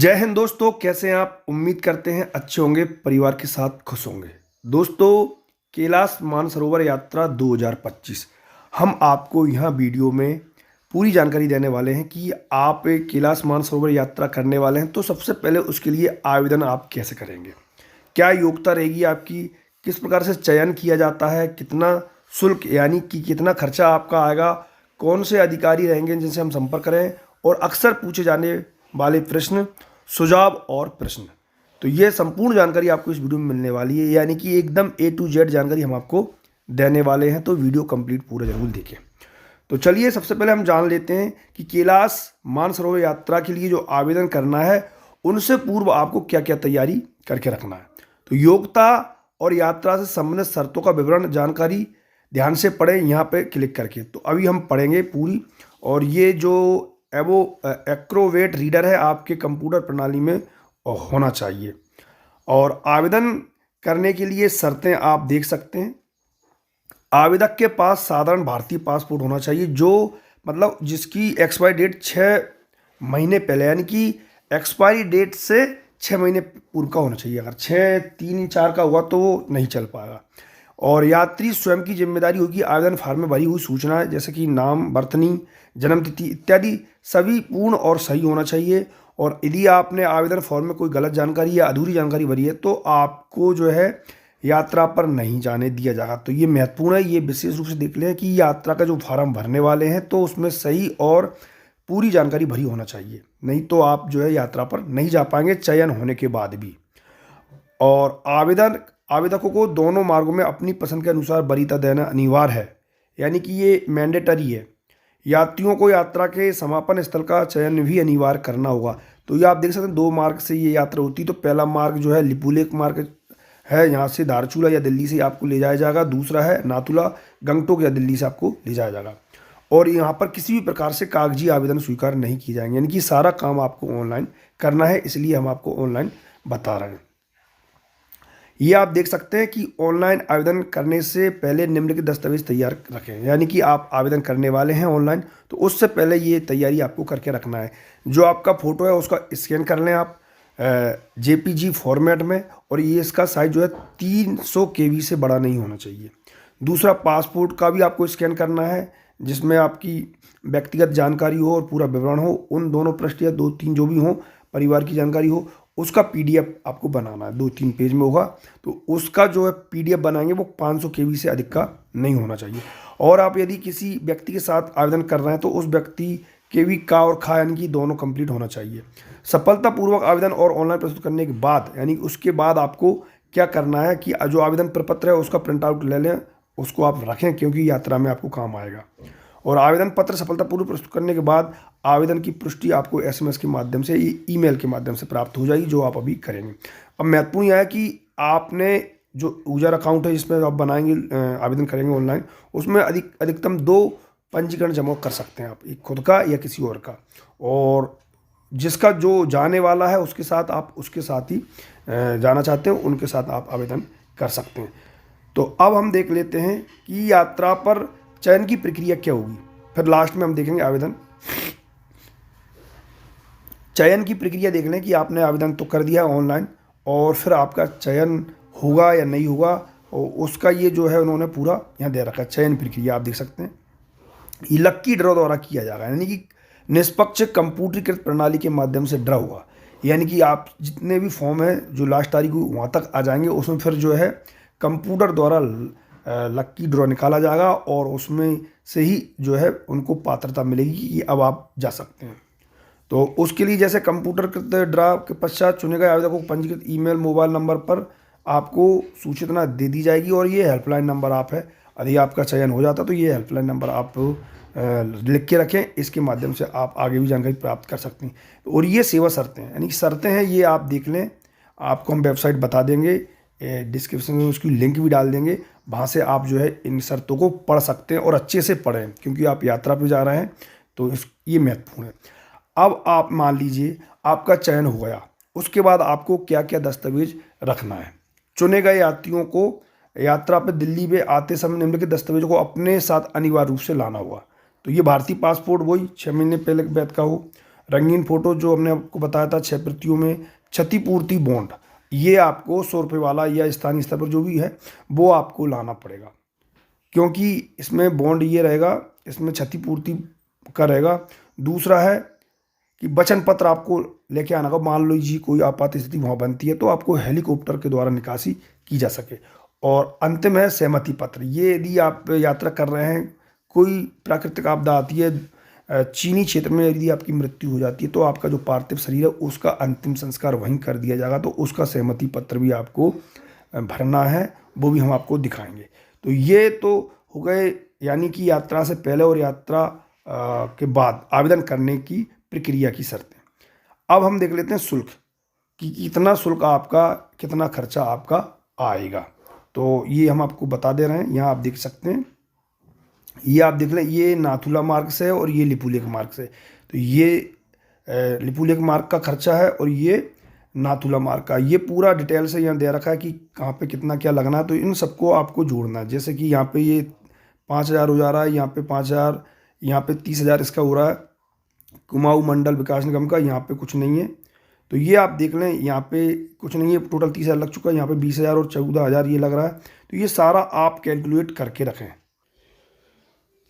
जय हिंद दोस्तों, कैसे हैं आप। उम्मीद करते हैं अच्छे होंगे, परिवार के साथ खुश होंगे। दोस्तों, कैलाश मानसरोवर यात्रा 2025 हम आपको यहाँ वीडियो में पूरी जानकारी देने वाले हैं कि आप कैलाश मानसरोवर यात्रा करने वाले हैं तो सबसे पहले उसके लिए आवेदन आप कैसे करेंगे, क्या योग्यता रहेगी आपकी, किस प्रकार से चयन किया जाता है, कितना शुल्क यानी कि कितना खर्चा आपका आएगा, कौन से अधिकारी रहेंगे जिनसे हम संपर्क करें, और अक्सर पूछे जाने वाले प्रश्न, सुझाव और प्रश्न। तो ये संपूर्ण जानकारी आपको इस वीडियो में मिलने वाली है, यानी कि एकदम A to Z जानकारी हम आपको देने वाले हैं। तो वीडियो कंप्लीट पूरा जरूर देखें। तो चलिए सबसे पहले हम जान लेते हैं कि कैलाश मानसरोवर यात्रा के लिए जो आवेदन करना है उनसे पूर्व आपको क्या क्या तैयारी करके रखना है। तो योग्यता और यात्रा से संबंधित शर्तों का विवरण जानकारी ध्यान से पढ़ें यहाँ पे क्लिक करके। तो अभी हम पढ़ेंगे पूरी, और ये जो वो एक्रोवेट रीडर है आपके कंप्यूटर प्रणाली में होना चाहिए। और आवेदन करने के लिए शर्तें आप देख सकते हैं। आवेदक के पास साधारण भारतीय पासपोर्ट होना चाहिए, जो मतलब जिसकी एक्सपायरी डेट 6 महीने पहले, यानी कि एक्सपायरी डेट से 6 महीने पूर्व का होना चाहिए। अगर 6, 3, 4 का हुआ तो वो नहीं चल पाएगा। और यात्री स्वयं की जिम्मेदारी होगी आवेदन फार्म में भरी हुई सूचना जैसे कि नाम, बर्तनी, जन्म तिथि इत्यादि सभी पूर्ण और सही होना चाहिए। और यदि आपने आवेदन फॉर्म में कोई गलत जानकारी या अधूरी जानकारी भरी है तो आपको जो है यात्रा पर नहीं जाने दिया जाएगा। तो ये महत्वपूर्ण है, ये विशेष रूप से देख लें कि यात्रा का जो फॉर्म भरने वाले हैं तो उसमें सही और पूरी जानकारी भरी होना चाहिए, नहीं तो आप जो है यात्रा पर नहीं जा पाएंगे चयन होने के बाद भी। और आवेदकों को दोनों मार्गों में अपनी पसंद के अनुसार वरीयता देना अनिवार्य है, यानी कि ये मैंडेटरी है। यात्रियों को यात्रा के समापन स्थल का चयन भी अनिवार्य करना होगा। तो ये आप देख सकते हैं 2 मार्ग से ये यात्रा होती है। तो पहला मार्ग जो है लिपुलेख मार्ग है, यहाँ से धारचूला या दिल्ली से आपको ले जाया जाएगा। दूसरा है नाथुला, गंगटोक या दिल्ली से आपको ले जाया जाएगा। और यहाँ पर किसी भी प्रकार से कागजी आवेदन स्वीकार नहीं किए जाएंगे, यानी कि सारा काम आपको ऑनलाइन करना है, इसलिए हम आपको ऑनलाइन बता रहे हैं। ये आप देख सकते हैं कि ऑनलाइन आवेदन करने से पहले निम्नलिखित दस्तावेज तैयार रखें, यानी कि आप आवेदन करने वाले हैं ऑनलाइन तो उससे पहले ये तैयारी आपको करके रखना है। जो आपका फ़ोटो है उसका स्कैन कर लें आप JPG फॉर्मेट में, और ये इसका साइज जो है 300 KB से बड़ा नहीं होना चाहिए। दूसरा, पासपोर्ट का भी आपको स्कैन करना है जिसमें आपकी व्यक्तिगत जानकारी हो और पूरा विवरण हो, उन दोनों पृष्ठ या 2-3 जो भी हो, परिवार की जानकारी हो, उसका PDF आपको बनाना है। 2-3 पेज में होगा। तो उसका जो है PDF बनाएंगे वो 500 KB से अधिक का नहीं होना चाहिए। और आप यदि किसी व्यक्ति के साथ आवेदन कर रहे हैं तो उस व्यक्ति के भी का और खा यानी कि दोनों कंप्लीट होना चाहिए। सफलतापूर्वक आवेदन और ऑनलाइन प्रस्तुत करने के बाद, यानी उसके बाद आपको क्या करना है कि जो आवेदन प्रपत्र है उसका प्रिंट आउट ले लें, उसको आप रखें क्योंकि यात्रा में आपको काम आएगा। और आवेदन पत्र सफलतापूर्वक प्रस्तुत करने के बाद आवेदन की पुष्टि आपको SMS के माध्यम से, ईमेल के माध्यम से प्राप्त हो जाएगी, जो आप अभी करेंगे। अब महत्वपूर्ण यह है कि आपने जो यूजर अकाउंट है जिसमें आप बनाएंगे, आवेदन करेंगे ऑनलाइन, उसमें अधिकतम 2 पंजीकरण जमा कर सकते हैं आप, एक खुद का या किसी और का। और जिसका जो जाने वाला है उसके साथ आप उसके साथ ही जाना चाहते हो उनके साथ आप आवेदन कर सकते हैं। तो अब हम देख लेते हैं कि यात्रा पर चयन की प्रक्रिया क्या होगी, फिर लास्ट में हम देखेंगे आवेदन। चयन की प्रक्रिया देख लें कि आपने आवेदन तो कर दिया ऑनलाइन, और फिर आपका चयन होगा या नहीं होगा, और उसका ये जो है उन्होंने पूरा यहाँ दे रखा है। चयन प्रक्रिया आप देख सकते हैं, ये लक्की ड्रॉ द्वारा किया जाएगा, यानी कि निष्पक्ष कंप्यूटरीकृत प्रणाली के माध्यम से ड्रा हुआ। यानी कि आप जितने भी फॉर्म हैं जो लास्ट तारीख को वहाँ तक आ जाएंगे, उसमें फिर जो है कंप्यूटर द्वारा लक्की ड्रॉ निकाला जाएगा, और उसमें से ही जो है उनको पात्रता मिलेगी कि अब आप जा सकते हैं। तो उसके लिए जैसे कंप्यूटर ड्रा के पश्चात चुने गए आवेदक को पंजीकृत ईमेल, मोबाइल नंबर पर आपको सूचना दे दी जाएगी, और ये हेल्पलाइन नंबर आप है, यदि आपका चयन हो जाता तो ये हेल्पलाइन नंबर आप लिख के रखें, इसके माध्यम से आप आगे भी जानकारी प्राप्त कर सकते हैं। और ये सेवा शर्तें हैं, यानी कि शर्तें हैं, ये आप देख लें, आपको हम वेबसाइट बता देंगे, डिस्क्रिप्शन में उसकी लिंक भी डाल देंगे, वहाँ से आप जो है इन शर्तों को पढ़ सकते हैं और अच्छे से पढ़ें क्योंकि आप यात्रा पे जा रहे हैं, तो ये महत्वपूर्ण है। अब आप मान लीजिए आपका चयन हो गया, उसके बाद आपको क्या क्या दस्तावेज रखना है। चुने गए यात्रियों को यात्रा पर दिल्ली में आते समय निम्नलिखित दस्तावेजों को अपने साथ अनिवार्य रूप से लाना होगा। तो ये भारतीय पासपोर्ट वही 6 महीने पहले वैध का हो, रंगीन फोटो जो हमने आपको बताया था 6 प्रतियों में, क्षतिपूर्ति बॉन्ड, ये आपको 100 रुपये वाला या स्थानीय स्तर पर जो भी है वो आपको लाना पड़ेगा, क्योंकि इसमें बॉन्ड ये रहेगा, इसमें क्षतिपूर्ति का रहेगा। दूसरा है कि वचन पत्र आपको लेके आना होगा। मान लीजिए कोई आपात स्थिति वहाँ बनती है तो आपको हेलीकॉप्टर के द्वारा निकासी की जा सके। और अंतिम है सहमति पत्र। ये यदि आप यात्रा कर रहे हैं, कोई प्राकृतिक आपदा आती है, चीनी क्षेत्र में यदि आपकी मृत्यु हो जाती है तो आपका जो पार्थिव शरीर है उसका अंतिम संस्कार वहीं कर दिया जाएगा, तो उसका सहमति पत्र भी आपको भरना है, वो भी हम आपको दिखाएंगे। तो ये तो हो गए यानी कि यात्रा से पहले और यात्रा के बाद आवेदन करने की प्रक्रिया की शर्तें। अब हम देख लेते हैं शुल्क कि कितना शुल्क आपका, कितना खर्चा आपका आएगा। तो ये हम आपको बता दे रहे हैं, यहाँ आप देख सकते हैं, ये आप देख लें, ये नाथुला मार्ग से है और ये लिपुलेख मार्ग से। तो ये लिपुलेख मार्ग का खर्चा है और ये नाथुला मार्ग का। ये पूरा डिटेल से यहाँ दे रखा है कि कहाँ पे कितना क्या लगना है, तो इन सबको आपको जोड़ना है। जैसे कि यहाँ पे ये 5,000 हो जा रहा है, यहाँ पे 5,000, यहाँ पे 30,000 इसका हो रहा है कुमाऊं मंडल विकास निगम का, यहाँ पे कुछ नहीं है। तो ये आप देख लें, यहाँ पे कुछ नहीं है, टोटल 30,000 लग चुका है, यहाँ पे 20,000 और 14,000 ये लग रहा है। तो ये सारा आप कैलकुलेट करके रखें।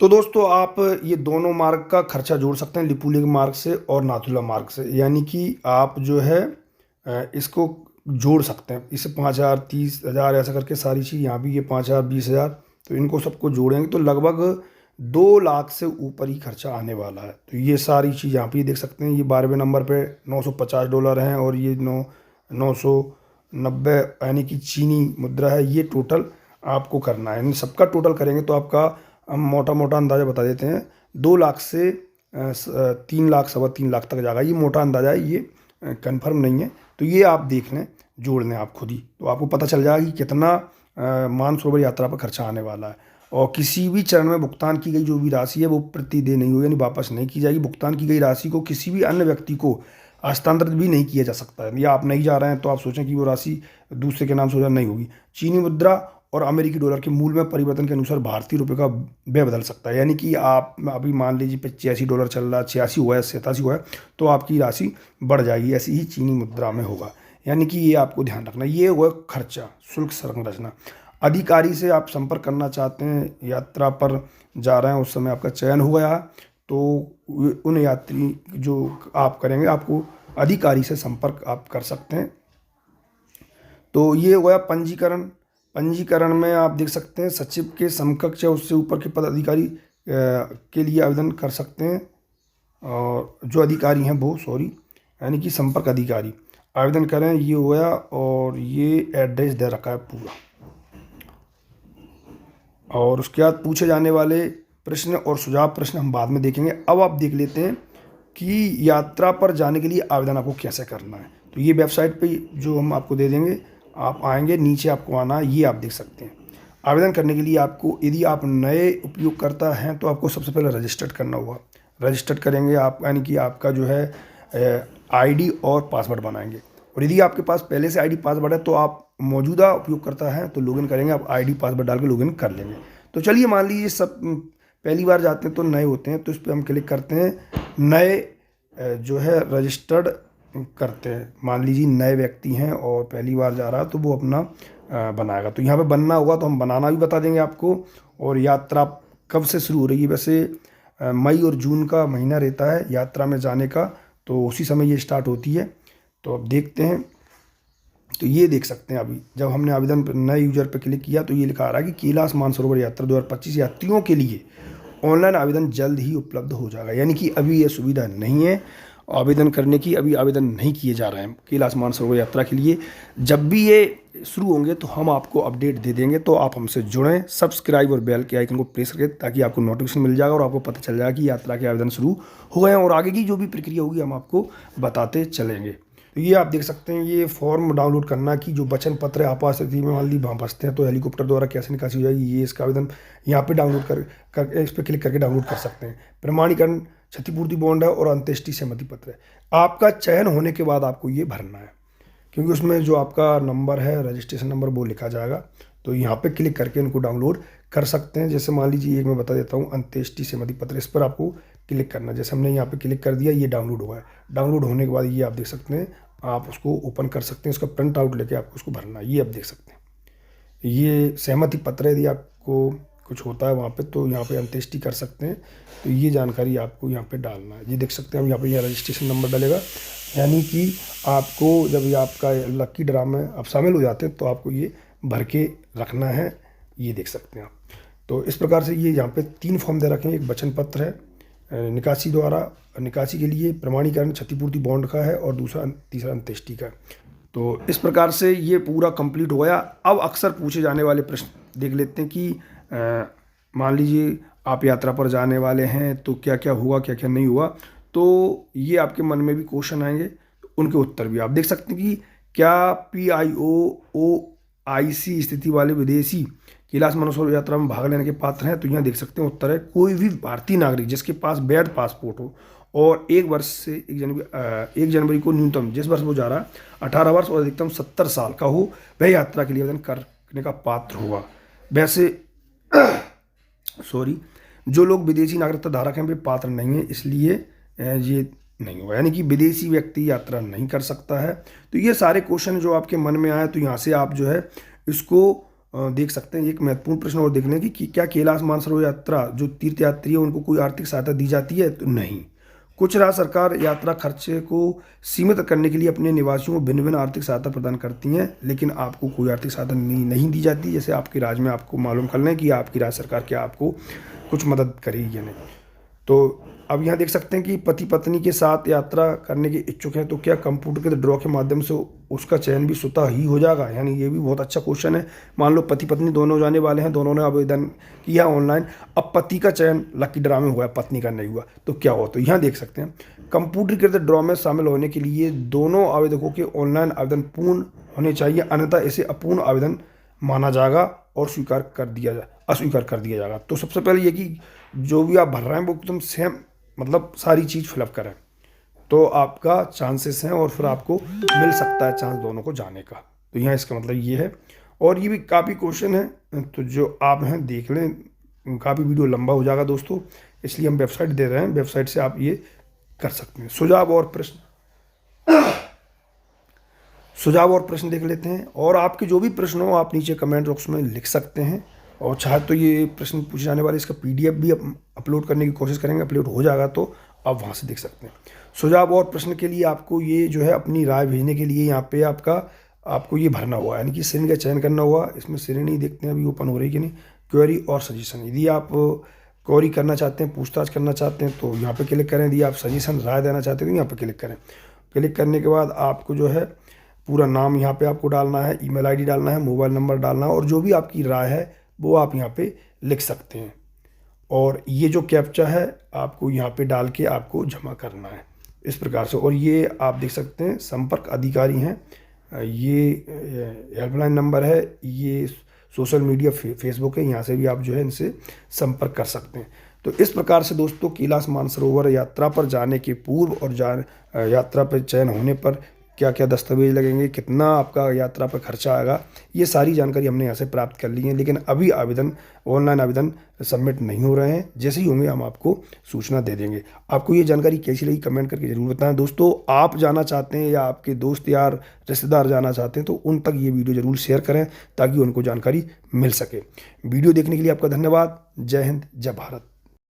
तो दोस्तों आप ये दोनों मार्ग का खर्चा जोड़ सकते हैं, लिपुलेख मार्ग से और नाथुला मार्ग से, यानी कि आप जो है इसको जोड़ सकते हैं। इससे 5,000, 30,000 ऐसा करके सारी चीज़, यहाँ भी ये 5,000, 20,000, तो इनको सबको जोड़ेंगे तो लगभग 2 लाख से ऊपर ही खर्चा आने वाला है। तो ये सारी चीज़ यहाँ पे देख सकते हैं। ये 12वें नंबर पे $950 हैं और ये 990 यानी कि चीनी मुद्रा है। ये टोटल आपको करना है, इन सबका टोटल करेंगे तो आपका हम मोटा मोटा अंदाज़ा बता देते हैं, 2 लाख से 3 लाख, 3.25 लाख तक जाएगा। ये मोटा अंदाज़ा है, ये कंफर्म नहीं है। तो ये आप देख लें, जोड़ लें आप खुद ही, तो आपको पता चल जाएगा कि कितना मानसरोवर यात्रा पर खर्चा आने वाला है। और किसी भी चरण में भुगतान की गई जो भी राशि है वो प्रतिदेय नहीं होगी, यानी वापस नहीं की जाएगी। भुगतान की गई राशि को किसी भी अन्य व्यक्ति को हस्तांतरित भी नहीं किया जा सकता है। या आप नहीं जा रहे हैं तो आप सोचें कि वो राशि दूसरे के नाम से हो जाए, नहीं होगी। चीनी मुद्रा और अमेरिकी डॉलर के मूल में परिवर्तन के अनुसार भारतीय रुपये का व्यय बदल सकता है। यानी कि आप अभी मान लीजिए $85 चल रहा है, 86 हुआ है, 87 हुआ है, तो आपकी राशि बढ़ जाएगी। ऐसी ही चीनी मुद्रा में होगा, यानी कि ये आपको ध्यान रखना। ये हुआ खर्चा, शुल्क संरचना। अधिकारी से आप संपर्क करना चाहते हैं, यात्रा पर जा रहे हैं, उस समय आपका चयन हो गया, तो उन यात्री जो आप करेंगे, आपको अधिकारी से संपर्क आप कर सकते हैं। तो ये हुआ पंजीकरण। पंजीकरण में आप देख सकते हैं सचिव के समकक्ष या उससे ऊपर के पदाधिकारी के लिए आवेदन कर सकते हैं। और जो अधिकारी हैं वो यानी कि संपर्क अधिकारी आवेदन करें, ये हुआ। और ये एड्रेस दे रखा है पूरा। और उसके बाद पूछे जाने वाले प्रश्न और सुझाव प्रश्न हम बाद में देखेंगे। अब आप देख लेते हैं कि यात्रा पर जाने के लिए आवेदन आपको कैसे करना है। तो ये वेबसाइट पे जो हम आपको दे देंगे, आप आएंगे, नीचे आपको आना है, ये आप देख सकते हैं। आवेदन करने के लिए आपको, यदि आप नए उपयोगकर्ता हैं तो आपको सबसे पहले रजिस्टर्ड करना होगा। रजिस्टर्ड करेंगे आप, यानी कि आपका जो है आईडी और पासवर्ड बनाएंगे। और यदि आपके पास पहले से आईडी पासवर्ड है तो आप मौजूदा उपयोगकर्ता हैं तो लॉगिन करेंगे, आप आईडी पासवर्ड डाल के लॉगिन कर लेंगे। तो चलिए, मान लीजिए सब पहली बार जाते हैं तो नए होते हैं, तो इस पर हम क्लिक करते हैं, नए जो है रजिस्टर्ड करते हैं। मान लीजिए नए व्यक्ति हैं और पहली बार जा रहा है तो वो अपना बनाएगा। तो यहाँ पे बनना होगा, तो हम बनाना भी बता देंगे आपको। और यात्रा कब से शुरू हो रही है, वैसे मई और जून का महीना रहता है यात्रा में जाने का, तो उसी समय ये स्टार्ट होती है। तो अब देखते हैं। तो ये देख सकते हैं, अभी जब हमने आवेदन नए यूजर पर क्लिक किया तो ये लिखा आ रहा है कि कैलाश मानसरोवर यात्रा 2025 यात्रियों के लिए ऑनलाइन आवेदन जल्द ही उपलब्ध हो जाएगा। यानी कि अभी ये सुविधा नहीं है आवेदन करने की, अभी आवेदन नहीं किए जा रहे हैं कैलाश मानसरोवर यात्रा के लिए। जब भी ये शुरू होंगे तो हम आपको अपडेट दे देंगे। तो आप हमसे जुड़ें, सब्सक्राइब और बेल के आइकन को प्रेस करें ताकि आपको नोटिफिकेशन मिल जाएगा और आपको पता चल जाएगा कि यात्रा के आवेदन शुरू हो गए हैं। और आगे की जो भी प्रक्रिया होगी हम आपको बताते चलेंगे। तो ये आप देख सकते हैं, ये फॉर्म डाउनलोड करना कि जो वचन पत्र आपात स्थिति में मान ली वहाँ फंसते हैं तो हेलीकॉप्टर द्वारा कैसे निकासी हो जाएगी, ये इसका आवेदन यहाँ पे डाउनलोड कर इस पर क्लिक करके डाउनलोड कर सकते हैं। प्रमाणीकरण क्षतिपूर्ति बॉन्ड है और अंत्येष्टि सहमति पत्र है। आपका चयन होने के बाद आपको ये भरना है, क्योंकि उसमें जो आपका नंबर है, रजिस्ट्रेशन नंबर, वो लिखा जाएगा। तो यहाँ पे क्लिक करके इनको डाउनलोड कर सकते हैं। जैसे मान लीजिए एक मैं बता देता हूँ, अंत्येष्टि सहमति पत्र, इस पर आपको क्लिक करना। जैसे हमने यहाँ पे क्लिक कर दिया, ये डाउनलोड हुआ है। डाउनलोड होने के बाद ये आप देख सकते हैं, आप उसको ओपन कर सकते हैं, उसका प्रिंट आउट लेके आपको उसको भरना है। ये आप देख सकते हैं, ये सहमति पत्र है। यदि आपको कुछ होता है वहाँ पे तो यहाँ पे अंत्येष्टि कर सकते हैं। तो ये जानकारी आपको यहाँ पे डालना है। ये देख सकते हैं हम यहाँ पे रजिस्ट्रेशन नंबर डलेगा, यानी कि आपको जब ये आपका लक्की ड्रा में आप शामिल हो जाते हैं तो आपको ये भर के रखना है। ये देख सकते हैं आप। तो इस प्रकार से ये यहाँ पे 3 फॉर्म दे रखे हैं। एक वचन पत्र है निकासी द्वारा, निकासी के लिए प्रमाणीकरण क्षतिपूर्ति बॉन्ड का है, और तीसरा अंत्येष्टि का है। तो इस प्रकार से ये पूरा कंप्लीट हो गया। अब अक्सर पूछे जाने वाले प्रश्न देख लेते हैं कि मान लीजिए आप यात्रा पर जाने वाले हैं तो क्या क्या हुआ, क्या क्या नहीं हुआ। तो ये आपके मन में भी क्वेश्चन आएंगे, तो उनके उत्तर भी आप देख सकते हैं कि क्या PIO/OIC स्थिति वाले विदेशी कैलाश मानसरोवर यात्रा में भाग लेने के पात्र हैं। तो यहाँ देख सकते हैं उत्तर है कोई भी भारतीय नागरिक जिसके पास वैध पासपोर्ट हो और 1 वर्ष से 1 जनवरी को न्यूनतम, जिस वर्ष वो जा रहा है, 18 वर्ष और अधिकतम 70 साल का हो, वह यात्रा के लिए आवेदन करने का पात्र होगा। वैसे सॉरी, जो लोग विदेशी नागरिकता धारक हैं वे पात्र नहीं है, इसलिए ये नहीं होगा, यानी कि विदेशी व्यक्ति यात्रा नहीं कर सकता है। तो ये सारे क्वेश्चन जो आपके मन में आए, तो यहाँ से आप जो है इसको देख सकते हैं। एक महत्वपूर्ण प्रश्न और देख लें कि क्या कैलाश मानसरोवर यात्रा जो तीर्थयात्री है उनको कोई आर्थिक सहायता दी जाती है? तो नहीं। कुछ राज्य सरकार यात्रा खर्चे को सीमित करने के लिए अपने निवासियों को भिन्न भिन्न आर्थिक सहायता प्रदान करती हैं, लेकिन आपको कोई आर्थिक सहायता नहीं दी जाती। जैसे आपके राज्य में आपको मालूम कर लें कि आपकी राज्य सरकार क्या आपको कुछ मदद करेगी या नहीं। तो अब यहाँ देख सकते हैं कि पति पत्नी के साथ यात्रा करने के इच्छुक हैं तो क्या कंप्यूटर के ड्रॉ के माध्यम से उसका चयन भी स्वतः ही हो जाएगा? यानी ये भी बहुत अच्छा क्वेश्चन है। मान लो पति पत्नी दोनों जाने वाले हैं, दोनों ने आवेदन किया ऑनलाइन, अब पति का चयन लकी ड्रा में हुआ है, पत्नी का नहीं हुआ, तो क्या हुआ? तो यहाँ देख सकते हैं कंप्यूटरीकृत ड्रॉ में शामिल होने के लिए दोनों आवेदकों के ऑनलाइन आवेदन पूर्ण होने चाहिए, अन्यथा इसे अपूर्ण आवेदन माना जाएगा और अस्वीकार कर दिया जाएगा। तो सबसे पहले ये कि जो भी आप भर रहे हैं वो एकदम सेम, मतलब सारी चीज़ फिलअप करें, तो आपका चांसेस हैं और फिर आपको मिल सकता है चांस दोनों को जाने का। तो यहाँ इसका मतलब ये है। और ये भी काफ़ी क्वेश्चन है, तो जो आप हैं देख लें, काफ़ी वीडियो लंबा हो जाएगा दोस्तों, इसलिए हम वेबसाइट दे रहे हैं, वेबसाइट से आप ये कर सकते हैं। सुझाव और प्रश्न देख लेते हैं। और आपके जो भी प्रश्न हो आप नीचे कमेंट बॉक्स में लिख सकते हैं, और चाहे तो ये प्रश्न पूछे जाने वाले इसका PDF भी अपलोड करने की कोशिश करेंगे। अपलोड हो जाएगा तो आप वहाँ से देख सकते हैं। सुझाव और प्रश्न के लिए आपको ये जो है अपनी राय भेजने के लिए यहाँ पे आपको ये भरना हुआ, यानी कि श्रेणी का चयन करना हुआ। इसमें श्रेणी देखते हैं अभी ओपन हो रही कि नहीं। क्वेरी और सजेशन, यदि आप क्वेरी करना चाहते हैं, पूछताछ करना चाहते हैं तो यहाँ पर क्लिक करें। यदि आप सजेशन राय देना चाहते हैं तो यहाँ पर क्लिक करें। क्लिक करने के बाद आपको जो है पूरा नाम यहाँ पे आपको डालना है, email ID डालना है, मोबाइल नंबर डालना है, और जो भी आपकी राय है वो आप यहाँ पे लिख सकते हैं। और ये जो कैप्चा है आपको यहाँ पे डाल के आपको जमा करना है इस प्रकार से। और ये आप देख सकते हैं संपर्क अधिकारी हैं, ये हेल्पलाइन नंबर है, ये सोशल मीडिया फेसबुक है, यहाँ से भी आप जो है इनसे संपर्क कर सकते हैं। तो इस प्रकार से दोस्तों कैलाश मानसरोवर यात्रा पर जाने के पूर्व और यात्रा पर चयन होने पर क्या क्या दस्तावेज लगेंगे, कितना आपका यात्रा पर खर्चा आएगा, ये सारी जानकारी हमने यहाँ से प्राप्त कर ली है। लेकिन अभी ऑनलाइन आवेदन सबमिट नहीं हो रहे हैं, जैसे ही होंगे हम आपको सूचना दे देंगे। आपको ये जानकारी कैसी लगी कमेंट करके जरूर बताएं। दोस्तों आप जाना चाहते हैं या आपके दोस्त यार रिश्तेदार जाना चाहते हैं तो उन तक ये वीडियो जरूर शेयर करें ताकि उनको जानकारी मिल सके। वीडियो देखने के लिए आपका धन्यवाद। जय हिंद, जय भारत।